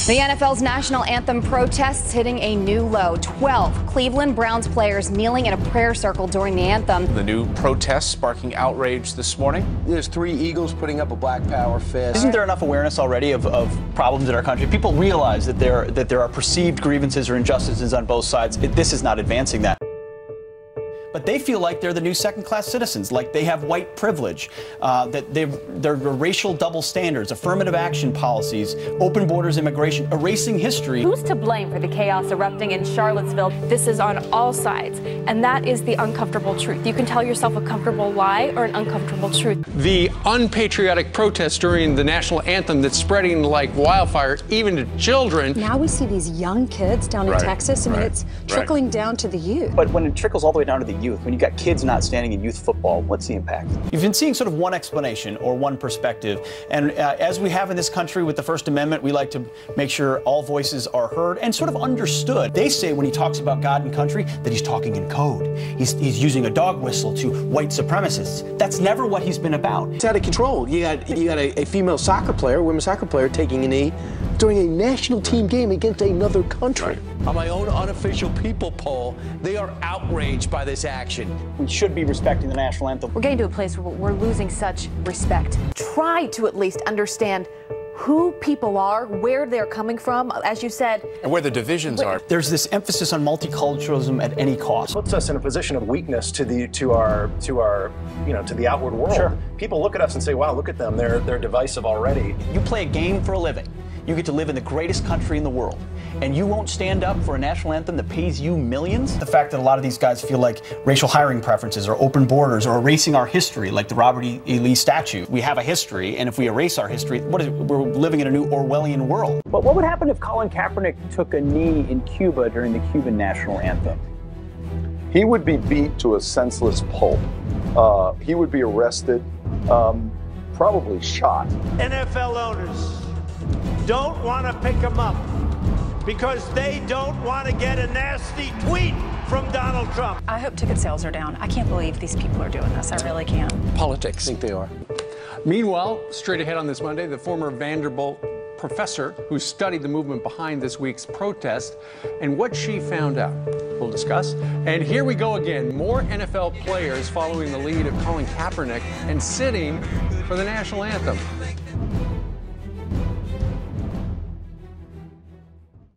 The NFL's national anthem protests hitting a new low. 12 Cleveland Browns players kneeling in a prayer circle during the anthem. The new protests sparking outrage this morning. There's 3 eagles putting up a Black Power fist. Isn't there enough awareness already of problems in our country? People realize that there are perceived grievances or injustices on both sides. This is not advancing that. But they feel like they're the new second-class citizens, like they have white privilege, that they're racial double standards, affirmative action policies, open borders immigration, erasing history. Who's to blame for the chaos erupting in Charlottesville? This is on all sides, and that is the uncomfortable truth. You can tell yourself a comfortable lie or an uncomfortable truth. The unpatriotic protests during the national anthem that's spreading like wildfire, even to children. Now we see these young kids down in Texas. I mean, it's trickling down to the youth. But when it trickles all the way down to the youth, when you've got kids not standing in youth football, what's the impact? You've been seeing sort of one explanation or one perspective, and as we have in this country with the First Amendment, we like to make sure all voices are heard and sort of understood. They say when he talks about God and country that he's talking in code. He's using a dog whistle to white supremacists. That's never what he's been about. It's out of control. You got a female soccer player, women's soccer player, taking a knee during a national team game against another country. On my own unofficial People poll, they are outraged by this action. We should be respecting the national anthem. We're getting to a place where we're losing such respect. Try to at least understand who people are, where they're coming from, as you said. And where the divisions are. There's this emphasis on multiculturalism at any cost. Puts us in a position of weakness to the outward world. Sure. People look at us and say, wow, look at them, they're divisive already. You play a game for a living. You get to live in the greatest country in the world, and you won't stand up for a national anthem that pays you millions? The fact that a lot of these guys feel like racial hiring preferences or open borders or erasing our history, like the Robert E. Lee statue. We have a history, and if we erase our history, we're living in a new Orwellian world. But what would happen if Colin Kaepernick took a knee in Cuba during the Cuban national anthem? He would be beat to a senseless pulp. He would be arrested, probably shot. NFL owners don't want to pick him up because they don't want to get a nasty tweet from Donald Trump. I hope ticket sales are down. I can't believe these people are doing this. I really can't. Politics. I think they are. Meanwhile, straight ahead on this Monday, the former Vanderbilt professor who studied the movement behind this week's protest and what she found out. We'll discuss. And here we go again. More NFL players following the lead of Colin Kaepernick and sitting for the national anthem.